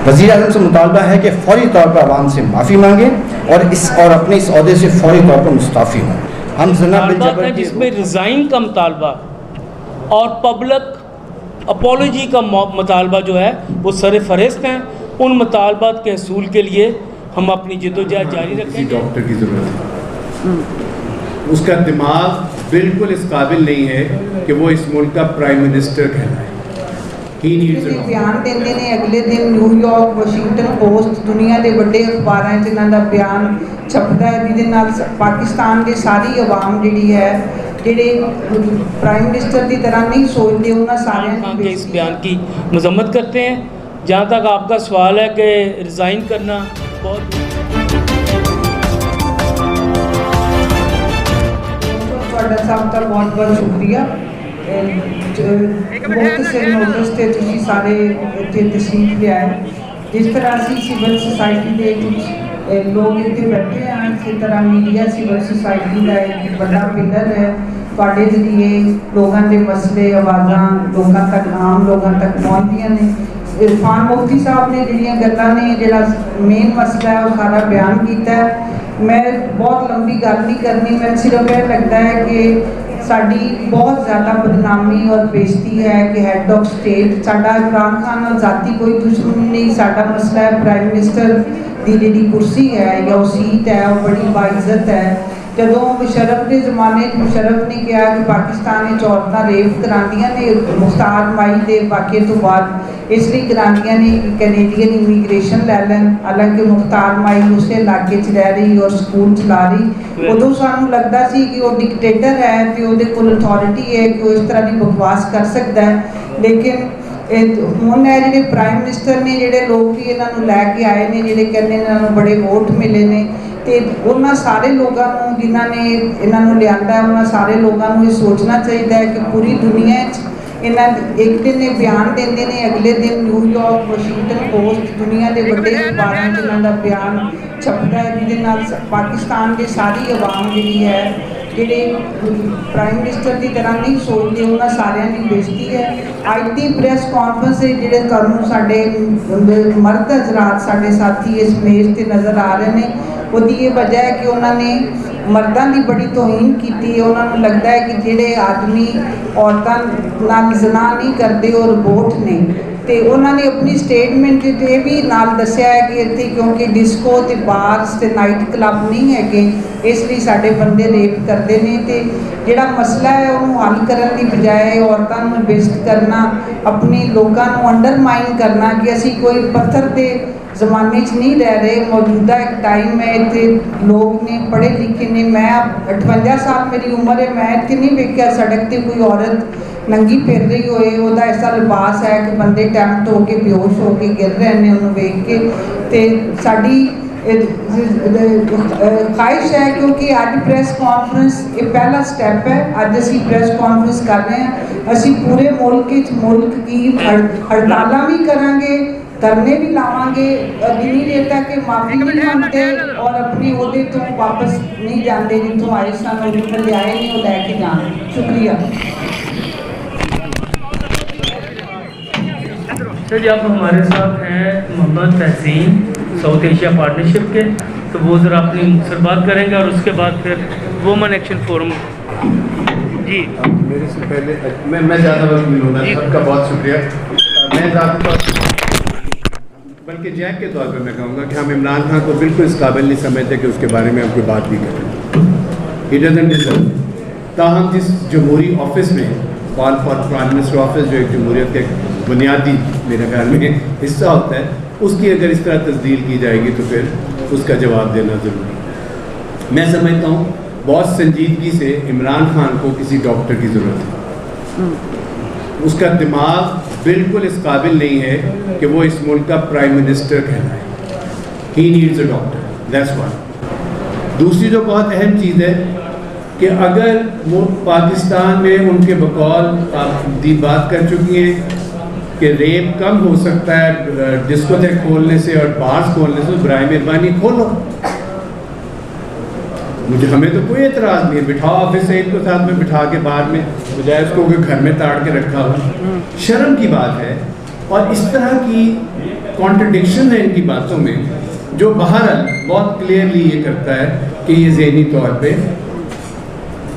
वज़ीर आज़म से मुतालबा है कि फौरी तौर पर आवाम से माफ़ी मांगें और अपने इस अहदे से फौरी तौर पर मुस्ताफ़ी हों। हम ज़ना बिल जबर जिसमें रिज़ाइन का मुतालबा और पब्लिक अपॉलॉजी का मुतालबा जो है वो सर फहरिस्त हैं। उन मुतालबात के हसूल के लिए हम अपनी जद्दोजहद जारी रखेंगे। डॉक्टर की ज़रूरत है, उसका दिमाग बिल्कुल इस काबिल नहीं है कि वो इस मुल्क का प्राइम मिनिस्टर कहलाए। बयान देंदे ने अगले दिन न्यूयॉर्क, वाशिंगटन पोस्ट, दुनिया के बड़े अखबारों जिन्हों का बयान छपता है, जिहदे नाल पाकिस्तान की सारी आवाम जिहड़ी है जिहड़े प्राइम मिनिस्टर की तरह नहीं सोचते उन्होंने सारे के इस बयान की मजम्मत करते हैं। जहाँ तक आपका सवाल है कि रिज़ाइन करना बहुत साहब का बहुत बहुत शुक्रिया। बहुत से नोटिस से तुसीं सारे इत्थे तशरीफ लिया है। जिस तरह असी सिविल सोसाइटी के कुछ लोग इतने बैठे हैं, इस तरह मीडिया सिविल सोसाइटी का एक बड़ा पिलर है। तुहाडे जरिए लोगों के मसले आवाज़ां लोगों तक आम लोगों तक पहुँचदियां ने। इरफान मुफ्ती साहब ने जिहड़ियां गल्लां ने जिहड़ा मेन मसला है वो सारा बयान किया है। मैं बहुत लंबी गल नहीं करनी, मैं सिर्फ यह लगता है कि साड़ी बहुत ज़्यादा बदनामी और बेइज्जती है कि हेड ऑफ स्टेट साडा इमरान खान नाल जाती कोई दुश्मनी नहीं। साडा मसला है प्राइम मिनिस्टर की जिहड़ी कुर्सी है या वो सीट है वो बड़ी बाइज्जत है। जदों मुशर्रफ के ज़माने मुशर्रफ ने कहा कि पाकिस्तान में औरतां रेप करांदियां ने मुख्तार माई के वाक़े तो बाद, इसलिए करांदियां ने कैनेडियन इमीग्रेशन लै लैन। हालांकि मुख्तार माई उस इलाके रह रही और स्कूल चला रही। उदों सानू लगता सी कि वो डिकटेटर है तो उहदे कोल अथॉरिटी है कि वो इस तरह की बकवास कर सकता है। लेकिन हुण है जिहड़े प्राइम मिनिस्टर ने जिहड़े लोग भी इन्हों लैके आए ने जिहड़े कहंदे इन्हों बड़े वोट मिले ने ते उन्होंने सारे लोगों जिन्हों ने इन्हों लिया उन्होंने सारे लोगों ये सोचना चाहिए कि पूरी दुनिया एक दिन ये बयान देंदे ने अगले दिन न्यूयॉर्क, वाशिंगटन पोस्ट, दुनिया के बड़े अखबारों जिन्हों का बयान छपता है, जिहदे नाल पाकिस्तान की सारी आवाम जिहड़ी है जिहड़े प्राइम मिनिस्टर की तरह नहीं सोचते उन्होंने सारियां की बेइज्जती है। अज की प्रेस कॉन्फ्रेंस जिहड़े तुहानूं साडे मर्द हजरात साडे साथी इस मेज पर नज़र आ रहे हैं, उसकी ये वजह है कि उन्होंने मर्दों की बड़ी तोहीन की। उन्होंने लगता है कि जिहड़े आदमी औरतों नाल ज़ना नहीं करते और रोबोट ने, तो उन्होंने अपनी स्टेटमेंट ये भी नाल दस्सिया है कि इत्थे क्योंकि डिस्को ते बार्स ते नाइट क्लब नहीं है इसलिए साडे बंदे रेप करते हैं। तो जिहड़ा मसला है उन्होंने हल करने की बजाय औरतों को बेइज्जत करना, अपने लोगों को अंडरमाइन करना कि असी कोई पत्थर के ज़माने नहीं रह रहे। मौजूदा एक टाइम है, इतने लोग ने पढ़े लिखे ने। मैं 58 साल मेरी उम्र है, मैं इतने नहीं वेख्या सड़क पर कोई औरत नंगी फिर रही होए, वह ऐसा लिबास है कि बंदे टैम्प्ट होके बेहोश होके गिर रहे हैं उन्होंने वेख के। तो साड़ी ख्वाहिश है क्योंकि अज प्रेस कॉन्फ्रेंस ये पहला स्टैप है। अज असी प्रेस कॉन्फ्रेंस कर रहे हैं, असी पूरे मुल्क की हड़ताल भी करांगे, धरने भी लावांगे, जिन्नी देर तक माफी नहीं मांगते और अपने ओहदे तो वापस नहीं जाते जितों आए सन जितों ले आए नहीं वो लैके जान। शुक्रिया। सर जी, आप हमारे साथ हैं मोहम्मद तहसीन साउथ एशिया पार्टनरशिप के, तो वो ज़रा अपनी मुख्तसर बात करेंगे और उसके बाद फिर वुमेन एक्शन फोरम। जी मेरे से पहले मैं ज़्यादा वक्त नहीं लूँगा, सबका बहुत शुक्रिया। मैं ज़्यादा बल्कि जैक के तौर पर मैं कहूँगा कि हम इमरान खान को बिल्कुल इस काबिल नहीं समझते कि उसके बारे में हम कोई बात भी करें। He doesn't deserve. ताहम जिस जमहूरी ऑफिस में call for prime minister office जो एक जमहूरियत के बुनियादी मेरे ख्याल में हिस्सा होता है, उसकी अगर इस तरह तस्दील की जाएगी तो फिर उसका जवाब देना ज़रूरी है। मैं समझता हूँ बहुत संजीदगी से इमरान खान को किसी डॉक्टर की ज़रूरत है। उसका दिमाग बिल्कुल इस काबिल नहीं है कि वो इस मुल्क का प्राइम मिनिस्टर कहलाए। He needs a doctor, that's one. दूसरी जो बहुत अहम चीज़ है कि अगर वो पाकिस्तान में उनके बकौल आप दी बात कर चुकी हैं कि रेप कम हो सकता है डिस्कोथेक खोलने से और बार्स खोलने से, बराए मेहरबानी खोलो। हमें तो कोई एतराज़ नहीं है, बिठाओ ऑफिस से इनको साथ में बिठा के बाहर में, बजाय उसको घर में ताड़ के रखा हो। शर्म की बात है। और इस तरह की कॉन्ट्रडिक्शन है इनकी बातों में, जो बहरहाल बहुत क्लियरली ये करता है कि ये ज़हनी तौर पे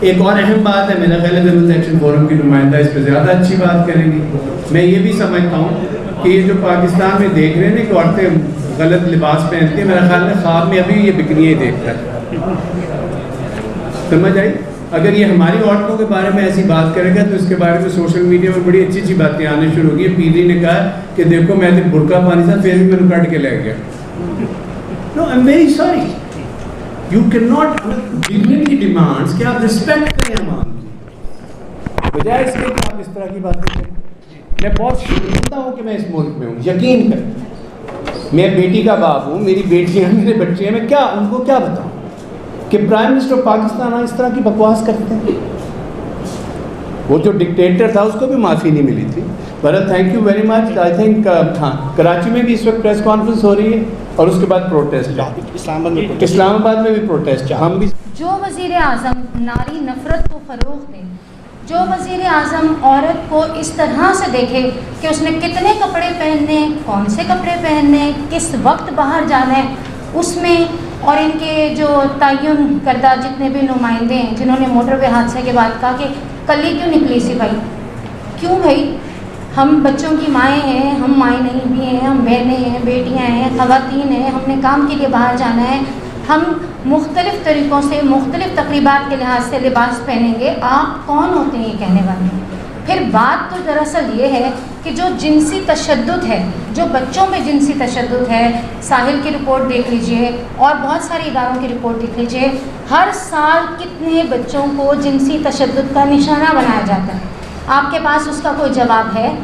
एक और अहम बात है, मेरा ख्याल है पीपल्स एक्शन फोरम की नुमाइंदा इस पर ज़्यादा अच्छी बात करेंगी। मैं ये भी समझता हूँ कि ये जो पाकिस्तान में देख रहे हैं कि औरतें गलत लिबास पहनती हैं, मेरा ख्याल है ख्वाब में अभी ये बिकनियाँ ही देखता है, समझ आई। अगर ये हमारी औरतों के बारे में ऐसी बात करेगा तो इसके बारे में सोशल मीडिया पर बड़ी अच्छी अच्छी बातें आने शुरू होगी। पीली ने कहा कि देखो मैं तो बुर्का पानी था फिर भी मैंने कट के ले गया। No I am very sorry, you can not dignity demands कि आप रिस्पेक्ट करें अवाम की, बजाय इसके कि आप इस तरह की बातें करें। मैं बहुत शुक्रिया हूँ कि मैं इस मुल्क में हूँ, यकीन करें। मैं बेटी का बाप हूँ, मेरी बेटियाँ मेरे बच्चे हैं, मैं क्या उनको क्या बताऊँ कि प्राइम मिनिस्टर ऑफ पाकिस्तान इस तरह की बकवास करते हैं। वो जो डिक्टेटर था उसको भी माफ़ी नहीं मिली थी। बहरहाल thank you very much. I think हाँ, कराची में भी इस वक्त प्रेस कॉन्फ्रेंस हो रही है और उसके बाद प्रोटेस्ट है, इस्लामाबाद में भी प्रोटेस्ट है। हम भी जो वज़ीर आज़म नारी नफ़रत को फ़रोग़ दे, जो वज़ीर आज़म औरत को इस तरह से देखे कि उसने कितने कपड़े पहनने, कौन से कपड़े पहनने, किस वक्त बाहर जाना है, उसमें और इनके जो तयन करदा जितने भी नुमाइंदे हैं जिन्होंने मोटरवे हादसे के बाद कहा कि कल ही क्यों निकली सी भाई, क्यों भाई, हम बच्चों की माएँ हैं, हम माएँ नहीं भी हैं, हम बहनें हैं, बेटियाँ हैं, ख़वातीन हैं, हमने काम के लिए बाहर जाना है, हम मुख्तलिफ़ तरीक़ों से मुख्तलिफ़ तक़रीबात के लिहाज से लिबास पहनेंगे। आप कौन होते हैं ये कहने वाले? फिर बात तो दरअसल ये है कि जो जिनसी तशद्दुद है, जो बच्चों में जिनसी तशद्दुद है, साहिल की रिपोर्ट देख लीजिए और बहुत सारे इदारों की रिपोर्ट देख लीजिए, हर साल कितने बच्चों को जिनसी तशद्दुद का निशाना बनाया जाता है। आपके पास उसका कोई जवाब है?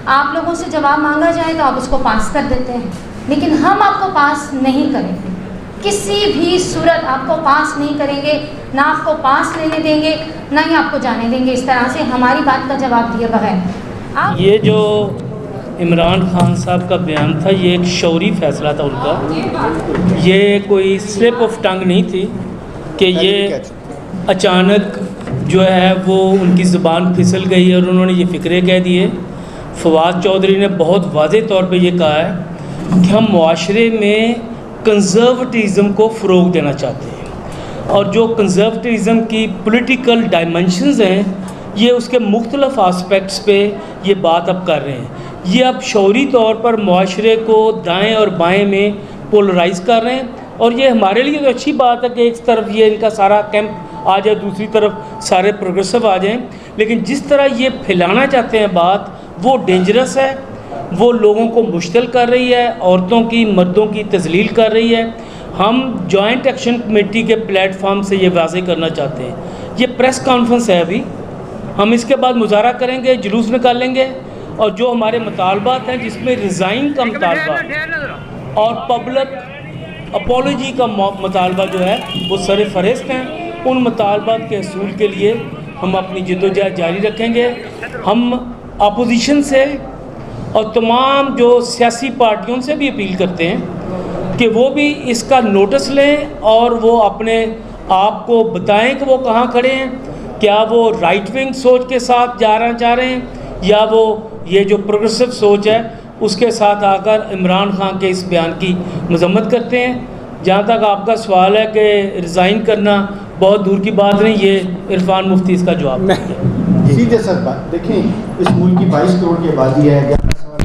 आप लोगों से जवाब मांगा जाए तो आप उसको पास कर देते हैं, लेकिन हम आपको पास नहीं करेंगे, किसी भी सूरत आपको पास नहीं करेंगे, ना आपको पास लेने देंगे, ना ही आपको जाने देंगे इस तरह से हमारी बात का जवाब दिए बगैर। ये जो इमरान खान साहब का बयान था ये एक शौरी फैसला था उनका, ये कोई स्लिप ऑफ टंग नहीं थी कि ये अचानक जो है वो उनकी ज़ुबान फिसल गई और उन्होंने ये फ़िक्रे कह दिए। फवाद चौधरी ने बहुत वाज़ेह तौर पे ये कहा है कि हम मुआशरे में कंज़र्वेटिज़म को फ़रोग़ देना चाहते हैं और जो कंज़र्वेटिज़म की पॉलिटिकल डायमेंशंस हैं ये उसके मुख्तलिफ़ आस्पेक्ट्स पे ये बात अब कर रहे हैं। ये अब शौरी तौर पर मुआशरे को दाएं और बाएं में पोलराइज़ कर रहे हैं और ये हमारे लिए तो अच्छी बात है कि एक तरफ ये इनका सारा कैंप आ जाए, दूसरी तरफ सारे प्रोग्रेसिव आ जाएं, लेकिन जिस तरह ये फैलाना चाहते हैं बात वो डेंजरस है, वो लोगों को मुश्तिल कर रही है, औरतों की मर्दों की तज़लील कर रही है। हम जॉइंट एक्शन कमेटी के प्लेटफॉर्म से ये वाज़ेह करना चाहते हैं। ये प्रेस कॉन्फ्रेंस है अभी, हम इसके बाद मुज़ाहरा करेंगे, जुलूस निकालेंगे और जो हमारे मुतालबात हैं जिसमें रिज़ाइन का मुतालबा और पब्लिक अपॉलॉजी का मुतालबा जो है वो सर फहरिस्त हैं। उन मुतालबात के हसूल के लिए हम अपनी जद्दोजहद जारी रखेंगे। हम अपोजिशन से और तमाम जो सियासी पार्टियों से भी अपील करते हैं कि वो भी इसका नोटिस लें और वो अपने आप को बताएं कि वो कहाँ खड़े हैं, क्या वो राइट विंग सोच के साथ जाना चाह रहे हैं या वो ये जो प्रोग्रेसिव सोच है उसके साथ आकर इमरान खान के इस बयान की मजम्मत करते हैं। जहाँ तक आपका सवाल है कि रिज़ाइन करना बहुत दूर की बात नहीं, ये इरफान मुफ्ती इसका जवाब देंगे। सीधे सर बात देखें, इस मुल्क की 22 करोड़ की आबादी है, 11 सवाल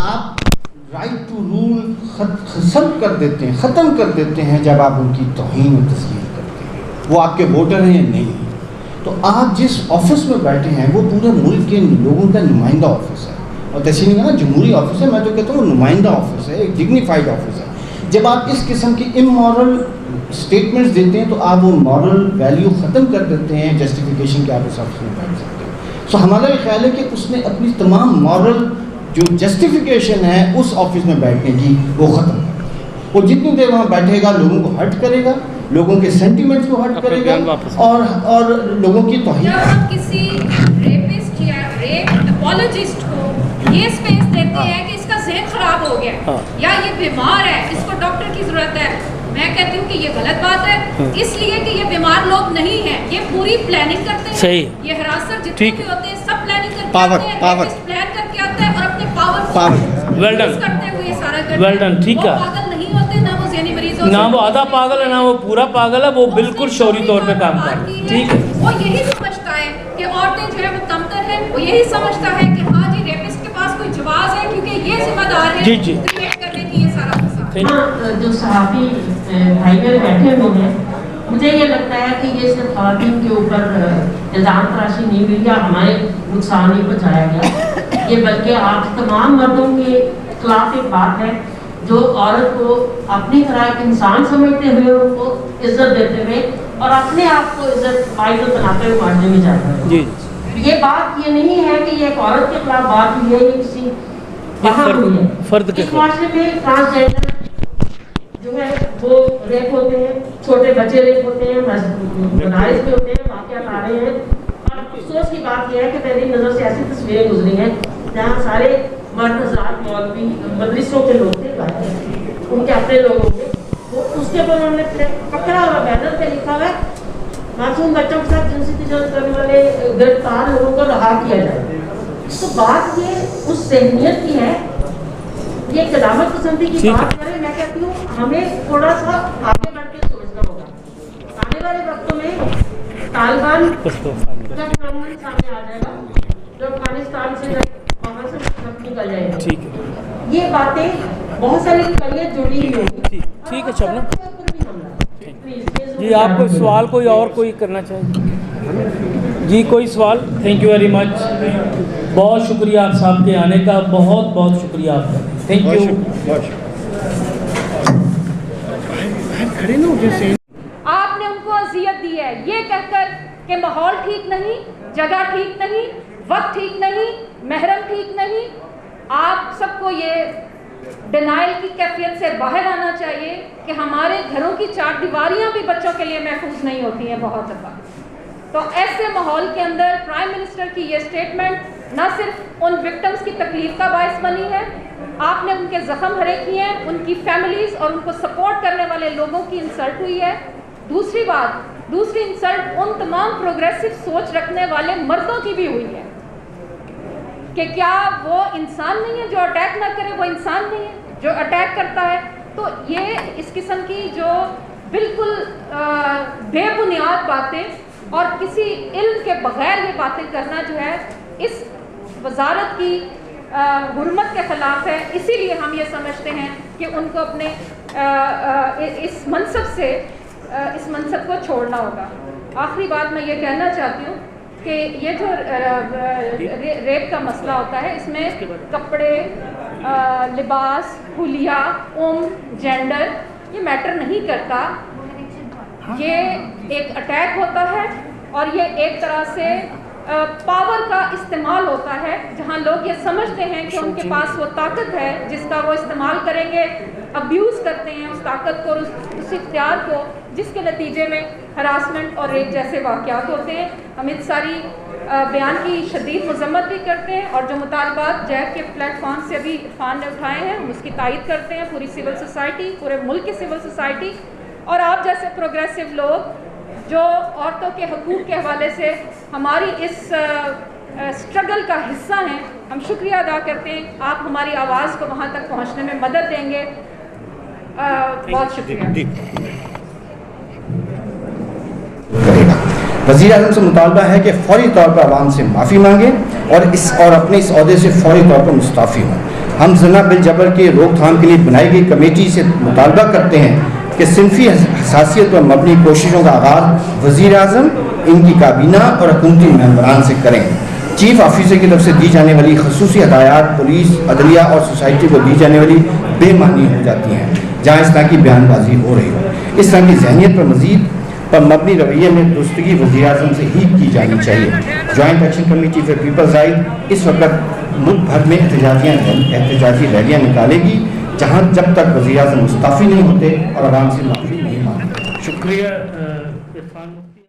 आप राइट टू रूल खत्म कर देते हैं, ख़त्म कर देते हैं जब आप उनकी तौहीन और तस्लीम करते हैं। वो आपके वोटर हैं या नहीं, तो आप जिस ऑफिस में बैठे हैं वो पूरे मुल्क के लोगों का नुमाइंदा ऑफिस है और तस्लीम का ना जमहूरी ऑफिस है, मैं तो कहता हूँ नुमाइंदा ऑफिस है, एक डिग्निफाइड ऑफिस है। जब आप इस किस्म की इमोरल स्टेटमेंट्स देते हैं तो आप वो मॉरल वैल्यू ख़त्म कर देते हैं जस्टिफिकेशन के आप उस ऑफिस में बैठ सकते हैं। सो हमारा ये ख्याल है कि उसने अपनी तमाम मॉरल जो जस्टिफिकेशन है उस ऑफिस में बैठने की वो ख़त्म कर दी। वो जितनी देर वहाँ बैठेगा लोगों को हर्ट करेगा, लोगों के सेंटिमेंट्स को हर्ट करेगा और लोगों की तौहीन। जब हम किसी रेपिस्ट या रेप अपॉलॉजिस्ट को ये स्पेस देते हैं कि इसका ज़हन खराब हो गया या ये बीमार है, इसको डॉक्टर की ज़रूरत है, मैं कहती हूँ कि ये गलत बात है, इसलिए कि ये बीमार लोग नहीं हैं, ये पूरी प्लानिंग करते हैं। सही, ये हरासर जितने भी होते हैं सब प्लानिंग करके आते हैं, पावर प्लान करके आता है और अपने पावर Well done. करते हुए ये सारा करते Well done, हैं। ठीक वो है। पागल नहीं होते, ना वो ज़हनी मरीज होते, ना वो आधा पागल है ना वो पूरा पागल है, वो बिल्कुल शौरी तौर पे काम कर रहे हैं। ठीक है, वो यही समझता है कि औरतें जो है वो कमतर हैं, वो यही समझता है कि हाँ जी रेपिस्ट के पास कोई जवाब है क्योंकि ये जिम्मेदार है जी, जी। क्रिएट करने की ये सारा फसाद। Thank you. जो सहाफ़ी भाई बहन बैठे हुए हैं, मुझे ये लगता है कि ये सिर्फ ख़वातीन के ऊपर इल्ज़ाम तराशी नहीं हुई या हमारे नुकसान नहीं पहुँचाया गया, ये बल्कि आप तमाम मर्दों के खिलाफ एक बात है जो औरत को अपनी तरह एक इंसान समझते हुए उनको इज्जत देते हुए और अपने आप को इज्जत बनाते हुए मारने में जाता है। जी, ये बात ये नहीं है कि ये एक औरत के खिलाफ बात हुई है, ये किसी वहाँ हुई है। फर्द के इस मामले में ट्रांसजेंडर जो है वो रेप होते हैं, छोटे बच्चे रेप होते हैं, मदारिस में होते हैं, वाक़यात आ रहे हैं। और अफसोस की बात यह है कि मेरी नज़र से ऐसी तस्वीरें गुजरी हैं जहाँ सारे मर्द हज़रात मौलवी मदरसों के लोग थे, उनके अपने लोग होंगे, वो उसके ऊपर उन्होंने पकड़ा हुआ बैनर पे लिखा हुआ है मासूम बच्चों के साथ जिनसी तिजारत करने वाले गिरफ्तार लोगों को रहा किया जाए। तो बात ये उस सहनियत की है, ये कदामत पसंदी की बात करें, मैं कहती हूँ हमें थोड़ा सा आगे बढ़ के सोचना होगा। आने वाले वक्तों में तालिबान का फिनोमेनन सामने आ जाएगा जो अफगानिस्तान से वहाँ से निकल जाएगा। ठीक है, ये बातें बहुत सारी कड़ियाँ जुड़ी हुई होंगी। ठीक है शबनम जी, आप कोई सवाल कोई और कोई करना चाहिए जी? कोई सवाल? थैंक यू वेरी मच, बहुत शुक्रिया आप साहब के आने का, बहुत बहुत शुक्रिया आपका, थैंक यू। आपने उनको अजियत दी है ये कहकर कि माहौल ठीक नहीं, जगह ठीक नहीं, वक्त ठीक नहीं, महरम ठीक नहीं। आप सबको ये डिनाइल की कैफियत से बाहर आना चाहिए कि हमारे घरों की चार दीवारियां भी बच्चों के लिए महफूज नहीं होती हैं बहुत दफ़ा। तो ऐसे माहौल के अंदर प्राइम मिनिस्टर की ये स्टेटमेंट न सिर्फ उन विक्टिम्स की तकलीफ का बायस बनी है, आपने उनके ज़ख्म हरे किए हैं, उनकी फैमिलीज़ और उनको सपोर्ट करने वाले लोगों की इंसल्ट हुई है। दूसरी इंसल्ट उन तमाम प्रोग्रेसिव सोच रखने वाले मर्दों की भी हुई है कि क्या वो इंसान नहीं है जो अटैक ना करे, वो इंसान नहीं है जो अटैक करता है। तो ये इस किस्म की जो बिल्कुल बेबुनियाद बातें और किसी इल्म के बगैर ये बातें करना जो है इस वजारत की हुर्मत के ख़िलाफ़ है। इसीलिए हम ये समझते हैं कि उनको अपने इस मनसब को छोड़ना होगा। आखिरी बात मैं ये कहना चाहती हूँ कि ये जो रेप का मसला होता है इसमें कपड़े, लिबास, हुलिया, उम्र, जेंडर ये मैटर नहीं करता। ये एक अटैक होता है और ये एक तरह से पावर का इस्तेमाल होता है जहां लोग ये समझते हैं कि उनके पास वो ताकत है जिसका वो इस्तेमाल करेंगे, अब्यूज़ करते हैं उस ताकत को, उस इख्तियार को, जिसके नतीजे में हरासमेंट और रेप जैसे वाक़यात होते हैं। हम इस सारी बयान की शदीद मजम्मत भी करते हैं और जो मुतालबात जैक के प्लेटफॉर्म से अभी इरफान ने उठाए हैं हम उसकी तायद करते हैं। पूरी सिविल सोसाइटी, पूरे मुल्क की सिविल सोसाइटी और आप जैसे प्रोग्रेसिव लोग जो औरतों के हकूक़ के हवाले से हमारी इस स्ट्रगल का हिस्सा हैं, हम शुक्रिया अदा करते हैं। आप हमारी आवाज़ को वहाँ तक पहुँचने में मदद देंगे, बहुत शुक्रिया। वज़ीर आज़म से मुतालबा है कि फ़ौरी तौर पर आवाम से माफ़ी मांगें और अपने इस अहदे से फ़ौरी तौर पर मुस्ताफ़ी हों। हम ज़ना बिल जबर के रोकथाम के लिए बनाई गई कमेटी से मुतालबा करते हैं कि सिनफी हसासियत पर मबनी कोशिशों का आगाज़ वज़ीर आज़म, इनकी काबीना और हुकूमती मेंबरान से करें। चीफ ऑफिसर की तरफ से दी जाने वाली खसूसी हदायत पुलिस, अदलिया और सोसाइटी को दी जाने वाली बेमानी हो जाती हैं जहाँ इस तरह की बयानबाजी हो रही हो। इस तरह की जहनीत पर मज़ीद पर मबनी रवैये में दुरुस्तगी वज़ीर आज़म से ही की जानी चाहिए। Joint action committee for people's right इस वक्त मुल्क भर में एहतजाजी रैलियाँ निकालेगी जहाँ जब तक वज़ीर आज़म मुस्ताफ़ी नहीं होते और आवाम से माफ़ी नहीं मांगते। शुक्रिया